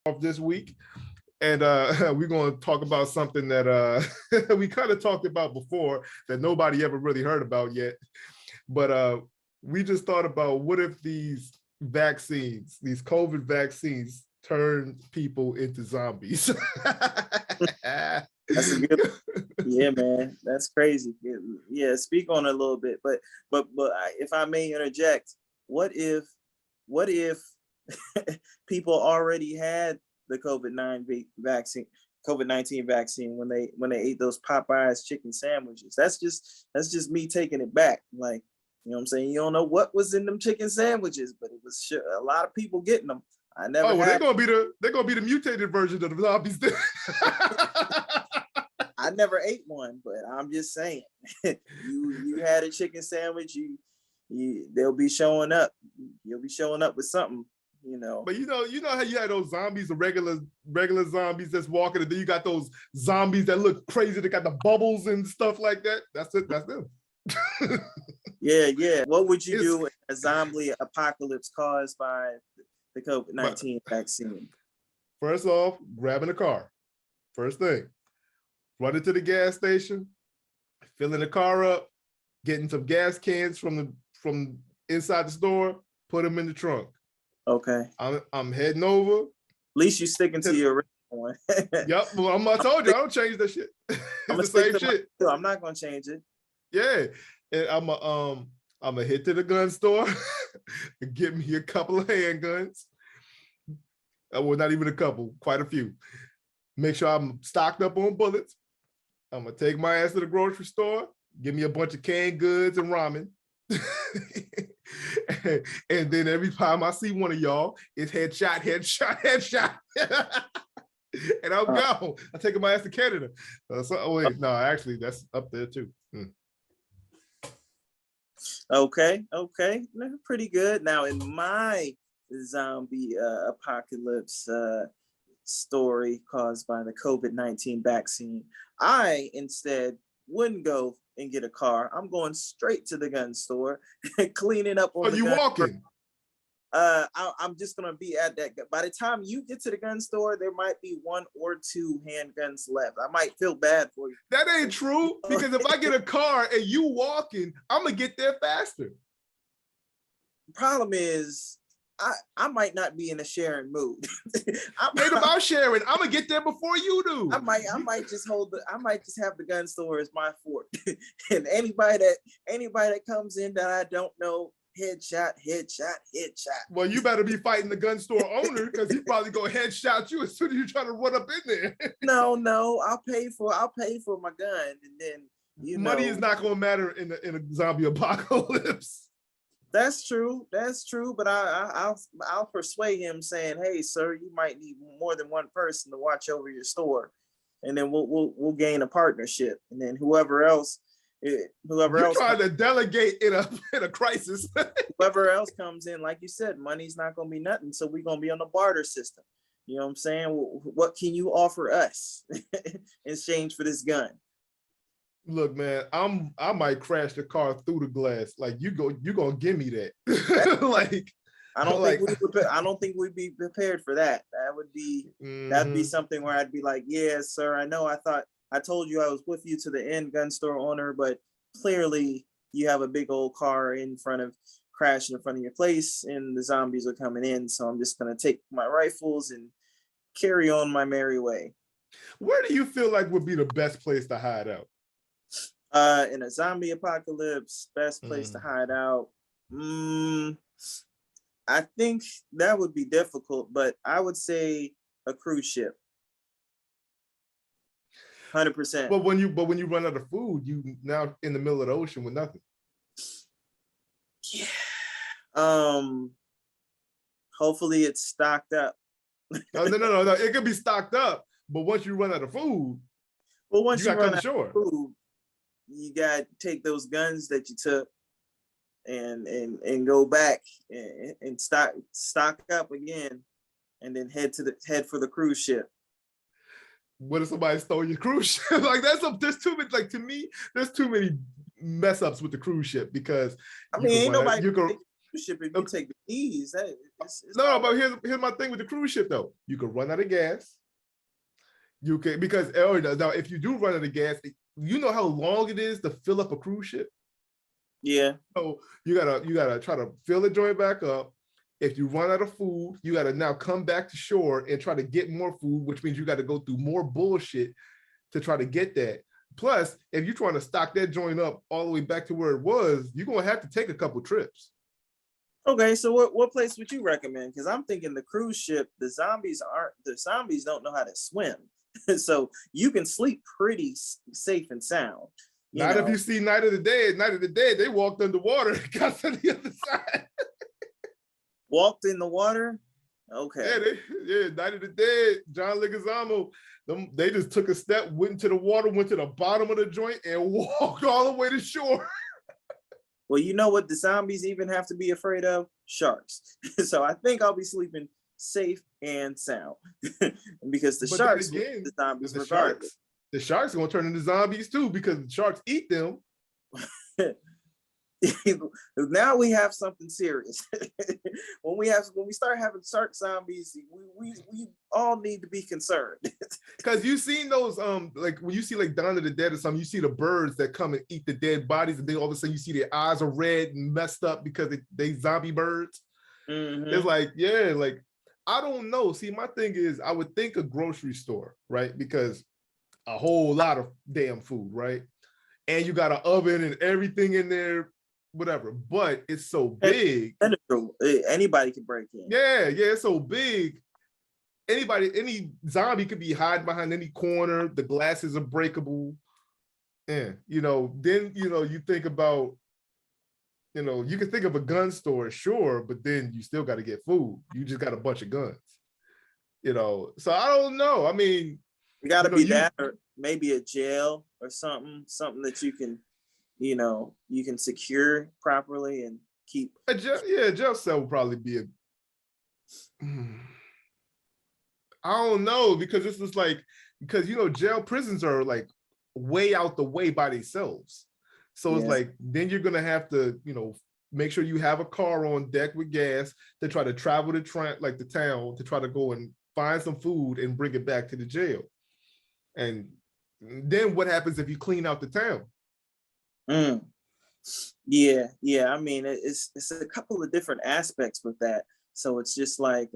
off this week, and we're going to talk about something that we kind of talked about before that nobody ever really heard about yet. But we just thought about, what if these vaccines, these COVID vaccines, turn people into zombies? That's a good. Yeah, man, that's crazy. Yeah, speak on it a little bit, but if I may interject, what if people already had the COVID-19 vaccine when they ate those Popeyes chicken sandwiches? That's just me taking it back. Like, you know what I'm saying? You don't know what was in them chicken sandwiches, but it was sure a lot of people getting them. I never. Oh, well, they're gonna be the mutated version of the zombies. I never ate one, but I'm just saying, you had a chicken sandwich, they'll be showing up. You'll be showing up with something, you know. But you know how you had those zombies, the regular zombies that's walking, and then you got those zombies that look crazy. They got the bubbles and stuff like that. That's it. That's them. Yeah. What would you do in a zombie apocalypse caused by the COVID-19 vaccine? First off, grabbing a car. First thing. Run into the gas station, filling the car up, getting some gas cans from inside the store, put them in the trunk. Okay. I'm heading over. At least you sticking to your original one. Yep. Well, I told you I don't change that shit. It's the same shit. I'm not gonna change it. Yeah. And I'm gonna hit to the gun store and get me a couple of handguns. Well, not even a couple, quite a few. Make sure I'm stocked up on bullets. I'm gonna take my ass to the grocery store, give me a bunch of canned goods and ramen. And then every time I see one of y'all, it's headshot. And I'm gone. I'm taking my ass to Canada. No, actually, that's up there too. Okay, pretty good. Now, in my zombie apocalypse story caused by the COVID-19 vaccine, I instead wouldn't go and get a car. I'm going straight to the gun store, cleaning up on. Are you walking? I'm just gonna be at that. By the time you get to the gun store, there might be 1 or 2 handguns left. I might feel bad for you. That ain't true, because if I get a car and you walking, I'm gonna get there faster. Problem is, I might not be in a sharing mood. Ain't about sharing. I'm gonna get there before you do. I might just have the gun store as my fort. And anybody that comes in that I don't know, headshot. Well, you better be fighting the gun store owner, because he probably gonna headshot you as soon as you try to run up in there. No, I'll pay for my gun, and then money is not gonna matter in a zombie apocalypse. That's true. But I'll persuade him, saying, "Hey, sir, you might need more than one person to watch over your store, and then we'll gain a partnership. And then whoever else trying to delegate in a crisis. Whoever else comes in, like you said, money's not gonna be nothing. So we're gonna be on the barter system. You know what I'm saying? What can you offer us in exchange for this gun?" Look, man, I might crash the car through the glass. Like, you gonna give me that. Like, I don't think we'd be prepared for that. That'd be something where I'd be like, "Yeah, sir, I know. I told you I was with you to the end, gun store owner, but clearly you have a big old car crashing in front of your place, and the zombies are coming in. So I'm just gonna take my rifles and carry on my merry way." Where do you feel like would be the best place to hide out? In a zombie apocalypse, best place to hide out. I think that would be difficult, but I would say a cruise ship. 100%. But when you run out of food, you now in the middle of the ocean with nothing. Yeah. Hopefully it's stocked up. No. It could be stocked up, but once you run out of food, once you run out of food, you got to take those guns that you took and go back and stock up again, and then head for the cruise ship. What if somebody stole your cruise ship? Like, there's too many, like, to me, there's too many mess ups with the cruise ship, because I mean, ain't nobody cruise ship, if you take the keys, it's no, but here's my thing with the cruise ship though. You can run out of gas. You can, because now if you do run out of gas, you know how long it is to fill up a cruise ship. Yeah. So you gotta try to fill the joint back up. If you run out of food, you gotta now come back to shore and try to get more food, which means you got to go through more bullshit to try to get that. Plus, if you're trying to stock that joint up all the way back to where it was, you're gonna have to take a couple trips. Okay, so what place would you recommend? Because I'm thinking the cruise ship, the zombies don't know how to swim, so you can sleep pretty safe and sound. Not if you see Night of the Dead. Night of the Dead, they walked underwater and got to the other side. Walked in the water? Okay. Yeah, Night of the Dead, John Leguizamo, they just took a step, went into the water, went to the bottom of the joint, and walked all the way to shore. Well, you know what the zombies even have to be afraid of? Sharks. So I think I'll be sleeping safe and sound. Because the sharks, the zombies regardless. The sharks are gonna turn into zombies too, because the sharks eat them. Now we have something serious. when we start having shark zombies, we all need to be concerned. Because you've seen those like when you see like Dawn of the Dead or something, you see the birds that come and eat the dead bodies, and then all of a sudden you see their eyes are red and messed up because they zombie birds. Mm-hmm. It's like, yeah, like I don't know. See, my thing is I would think a grocery store, right? Because a whole lot of damn food, right? And you got an oven and everything in there, whatever, but it's so big. Anybody can break in. Yeah, it's so big. Any zombie could be hiding behind any corner. The glasses are breakable. Yeah, then you think about, you can think of a gun store, sure, but then you still got to get food. You just got a bunch of guns. So I don't know. I mean, you got to be that, or maybe a jail or something that you can, you can secure properly and keep. A jail cell would probably be I don't know, because this is like, because jail prisons are like way out the way by themselves. So it's like, then you're gonna have to, make sure you have a car on deck with gas to try to travel to the town to try to go and find some food and bring it back to the jail. And then what happens if you clean out the town? Yeah. I mean, it's a couple of different aspects with that. So it's just like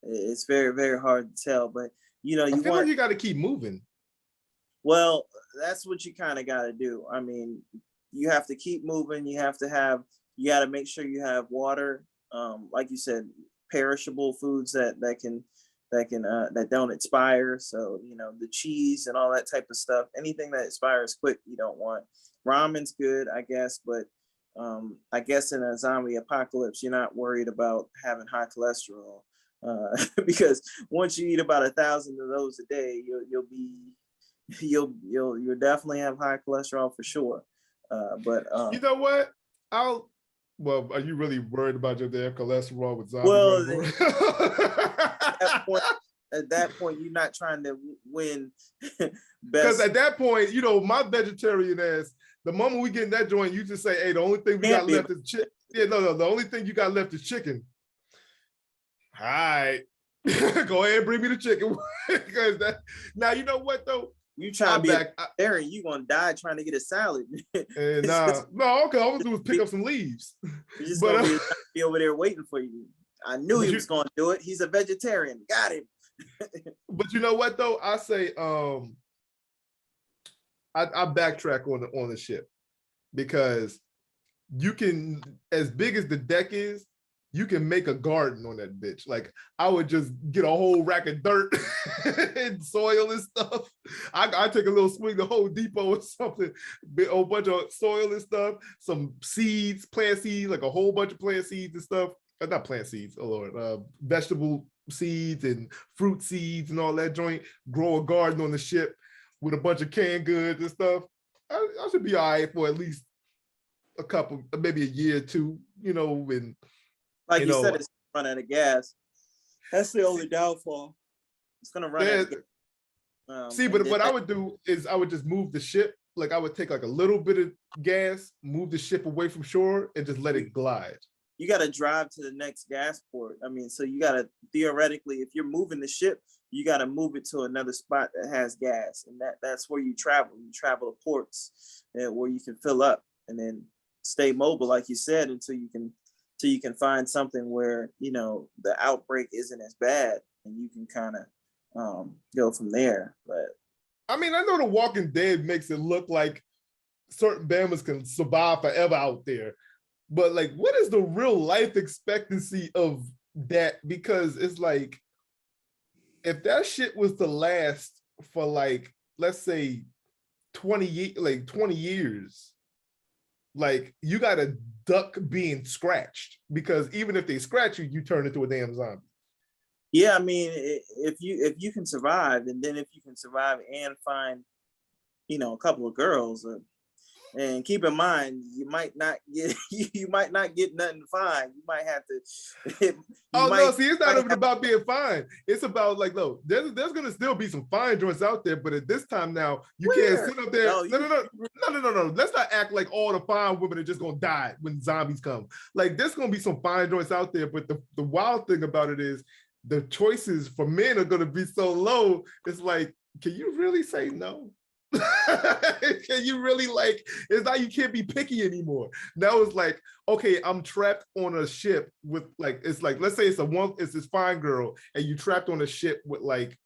it's very, very hard to tell. But I feel like you got to keep moving. Well, that's what you kind of got to do. I mean, you have to keep moving. You got to make sure you have water. Like you said, perishable foods that don't expire. So, the cheese and all that type of stuff, anything that expires quick, you don't want. Ramen's good, I guess, but I guess in a zombie apocalypse, you're not worried about having high cholesterol because once you eat about 1,000 of those a day, you'll definitely have high cholesterol for sure. But you know what? Well, are you really worried about your damn cholesterol with zombies? Well, at that point, you're not trying to win best. Because at that point, my vegetarian ass, the moment we get in that joint, you just say, hey, the only thing we got left is chicken. Yeah, no, the only thing you got left is chicken. All right. Go ahead and bring me the chicken. Because now, you know what, though? You trying to be vegetarian, you gonna die trying to get a salad. No, okay, all I'm gonna do is pick up some leaves. He's just gonna be over there waiting for you. I knew he was gonna do it. He's a vegetarian. Got him. But you know what though? I say I backtrack on the ship, because you can, as big as the deck is, you can make a garden on that bitch. Like, I would just get a whole rack of dirt and soil and stuff. I take a little swing to Home Depot or something, a whole bunch of soil and stuff, some seeds, plant seeds, like a whole bunch of plant seeds and stuff. Not plant seeds, oh Lord, vegetable seeds and fruit seeds and all that joint. Grow a garden on the ship with a bunch of canned goods and stuff. I should be all right for at least a couple, maybe a year or two, and like you said, it's run out of gas. That's the only downfall. It's gonna run out of gas. See, but what I would do is I would just move the ship. Like, I would take like a little bit of gas, move the ship away from shore, and just let it glide. you got to drive to the next gas port. I mean, so you got to theoretically, if you're moving the ship, you got to move it to another spot that has gas, and that's where you travel. You travel to ports where you can fill up and then stay mobile, like you said, until you can find something where, you know, the outbreak isn't as bad, and you can kind of go from there. But I mean, I know The Walking Dead makes it look like certain Bamas can survive forever out there, but like, what is the real life expectancy of that? Because it's like, if that shit was to last for like, let's say 20 years, like, you gotta duck being scratched, because even if they scratch you, you turn into a damn zombie. yeah, I mean, if you can survive, and then if you can survive and find, you know, a couple of girls, and keep in mind, you might not get nothing to find. You might have to. No, see, it's not even about being fine. It's about like, look, there's gonna still be some fine joints out there, but at this time now, you can't sit up there. No. Let's not act like all the fine women are just gonna die when zombies come. Like, there's gonna be some fine joints out there, but the wild thing about it is the choices for men are gonna be so low. It's like, can you really say no? Can you really, like, it's like you can't be picky anymore. Now it's like, okay, I'm trapped on a ship with, like, it's like, let's say it's this fine girl and you trapped on a ship with like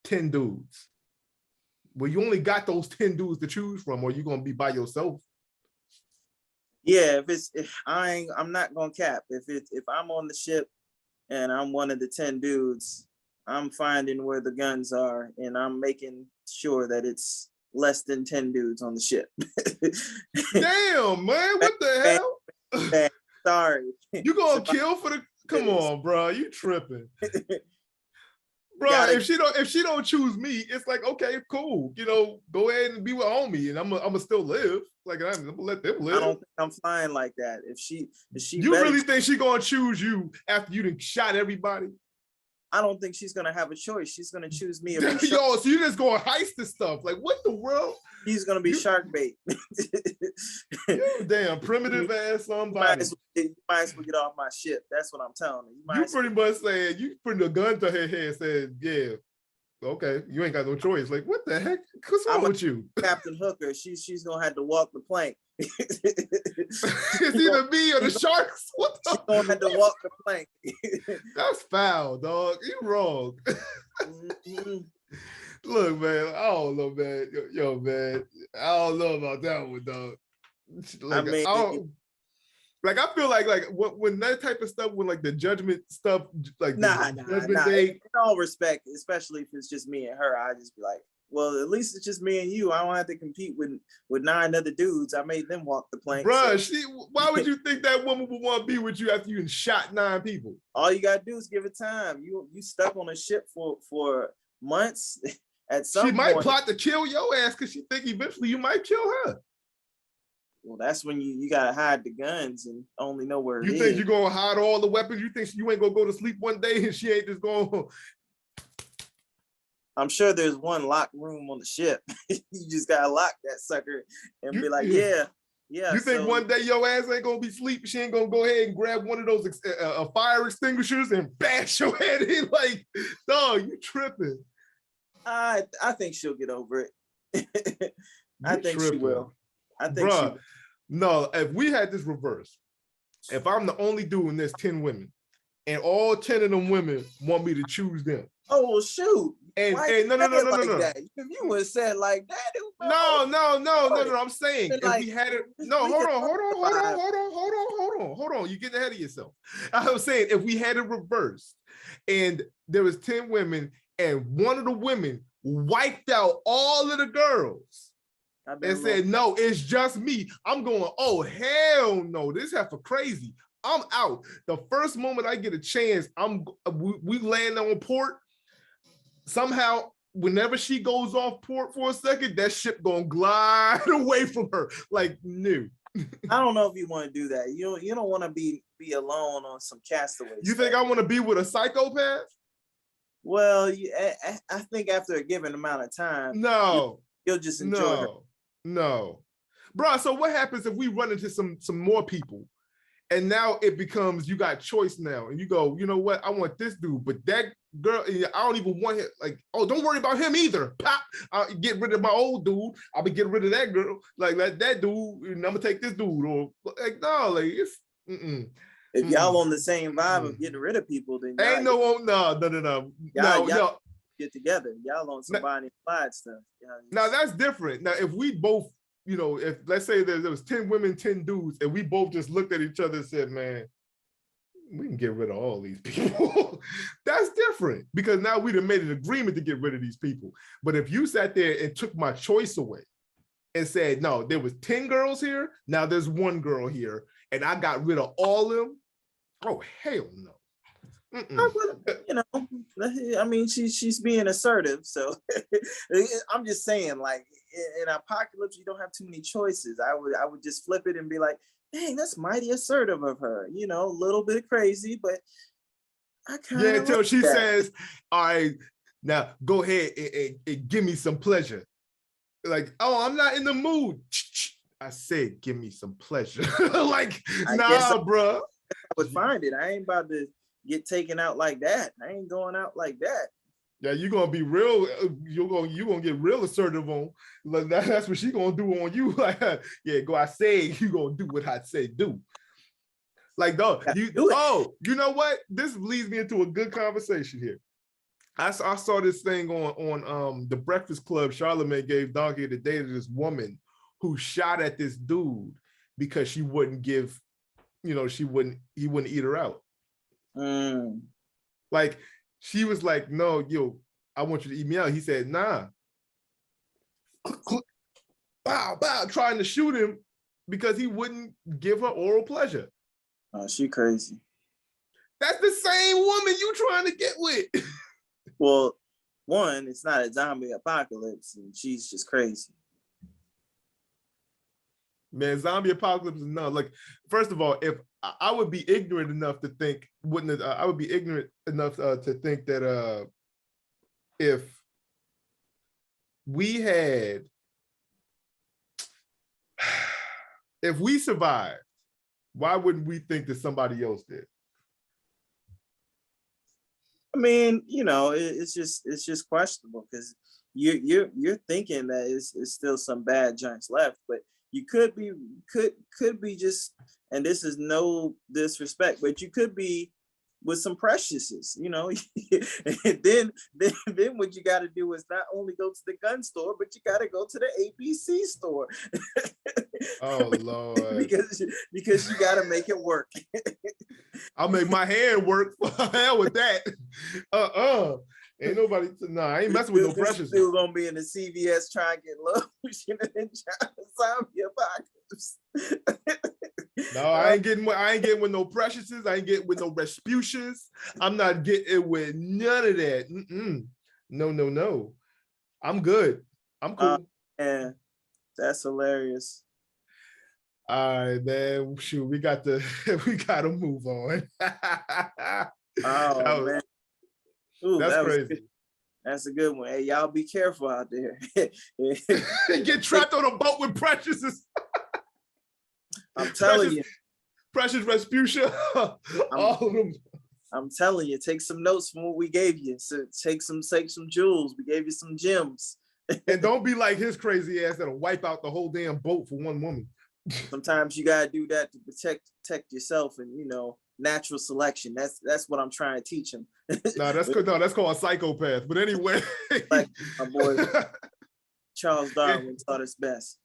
10 dudes. Well, you only got those 10 dudes to choose from, or you're gonna be by yourself. Yeah, I'm not gonna cap. If I'm on the ship and I'm one of the 10 dudes, I'm finding where the guns are, and I'm making sure that it's less than 10 dudes on the ship. Damn, man, what the hell? Man, sorry. You gonna kill for the? Come on, bro, you tripping. Bro, if she don't choose me, it's like, okay, cool. You know, go ahead and be with homie, and I'm gonna still live. Like, I'm gonna let them live. I don't think I'm flying like that. If she you really think she gonna choose you after you done shot everybody? I don't think she's gonna have a choice. She's gonna choose me. Yo, so you just gonna heist this stuff? Like, what the world? He's gonna be shark bait. You damn primitive ass somebody. You might as well get off my ship. That's what I'm telling you. You pretty much saying, you putting a gun to her head, saying, yeah, okay, you ain't got no choice. Like, what the heck? What's wrong with you? Captain Hooker, she's gonna have to walk the plank. It's either me or the sharks. What the? She's gonna have to walk the plank. That's foul, dog. You wrong. Look, man, I don't know, man. Yo, man, I don't know about that one, dog. Like, I feel like when that type of stuff, when like the judgment stuff, like judgment day. In all respect, especially if it's just me and her, I just be like, well, at least it's just me and you. I don't have to compete with 9 other dudes. I made them walk the plank. Bruh, why would you think that woman would want to be with you after you shot 9 people? All you gotta do is give it time. You stuck on a ship for months. At some point, she might plot to kill your ass because she think eventually you might kill her. Well, that's when you gotta hide the guns and only know where. You think you're gonna hide all the weapons? You think you ain't gonna go to sleep one day and she ain't just going? I'm sure there's one locked room on the ship. You just gotta lock that sucker and be like, yeah. You think one day your ass ain't gonna be asleep? She ain't gonna go ahead and grab one of those fire extinguishers and bash your head in? Like, dog, you tripping? I think she'll get over it. I think she will. I think she will. No, if we had this reverse, if I'm the only dude and there's 10 women, and all 10 of them women want me to choose them. Oh, well, shoot. And no. If you would have said like that, no. I'm saying if we had it. No, hold on. You're getting ahead of yourself. I was saying if we had it reversed and there was 10 women and one of the women wiped out all of the girls and said, no, it's just me. I'm going, oh, hell no. This heifer crazy. I'm out. The first moment I get a chance, we land on port. Somehow, whenever she goes off port for a second, that ship gonna glide away from her like new. I don't know if you want to do that. You don't want to be alone on some castaways. You think I want to be with a psychopath? Well, I think after a given amount of time, no, you'll just enjoy her. No, bro. So what happens if we run into some more people? And now it becomes, you got choice now. And you go, you know what? I want this dude, but that girl, I don't even want him. Like, oh, don't worry about him either. Pop, I'll get rid of my old dude. I'll be getting rid of that girl. Like that dude, and I'm gonna take this dude. Or like, no, like it's if y'all on the same vibe of getting rid of people, then ain't no. Y'all get together. Y'all on some Bonnie and Clyde stuff. Now that's different. Now, if we both, you know, if let's say there was 10 women, 10 dudes, and we both just looked at each other and said, man, we can get rid of all these people. That's different, because now we'd have made an agreement to get rid of these people. But if you sat there and took my choice away and said, no, there was 10 girls here, now there's one girl here, and I got rid of all of them, oh, hell no. You know, I mean, she's being assertive. So I'm just saying, like, in apocalypse, you don't have too many choices. I would just flip it and be like, dang, that's mighty assertive of her. You know, a little bit crazy, but I kind of until she says, all right, now go ahead and give me some pleasure. Like, oh, I'm not in the mood. I said, give me some pleasure. Like, nah, bro. I would find it. I ain't about to get taken out like that. I ain't going out like that. Yeah, you're gonna be real. You're gonna get real assertive on. Like that's what she gonna do on you. Like, yeah, go. I say you gonna do what I say do. Like, dog. You know what? This leads me into a good conversation here. I saw this thing on the Breakfast Club. Charlamagne gave Donkey the day to this woman who shot at this dude because she wouldn't give. You know, he wouldn't eat her out. Like, she was like, no, yo, I want you to eat me out. He said, nah. Bow, bow, trying to shoot him because he wouldn't give her oral pleasure. Oh, she crazy. That's the same woman you trying to get with. Well, one, it's not a zombie apocalypse, and she's just crazy. Man, zombie apocalypse is no. Like, first of all, if I would be ignorant enough to think, I would be ignorant enough to think that if we survived, why wouldn't we think that somebody else did? I mean, you know, it's just questionable, because you're thinking that it's still some bad junks left, but you could be just, and this is no disrespect, but you could be with some preciouses, you know. And then what you got to do is not only go to the gun store, but you got to go to the ABC store. Oh Lord! because you got to make it work. I'll make my hand work. Hell with that. Ain't nobody. I ain't messing with no precious. Still gonna be in the CVS trying to get lotion and zombie apocalypse. No, I ain't getting with no preciouses. I ain't getting with no Respucias. I'm not getting with none of that. No. I'm good. I'm cool. Yeah, that's hilarious. All right, man. Shoot, we got to move on. Man. Ooh, that's crazy. Good. That's a good one. Hey, y'all be careful out there. Get trapped on a boat with preciouses. I'm telling you. Precious Respucia. All of them. I'm telling you, take some notes from what we gave you. So take some jewels. We gave you some gems. And don't be like his crazy ass that'll wipe out the whole damn boat for one woman. Sometimes you gotta do that to protect yourself, and you know, natural selection. That's what I'm trying to teach him. That's called a psychopath. But anyway, like my boy Charles Darwin taught us best.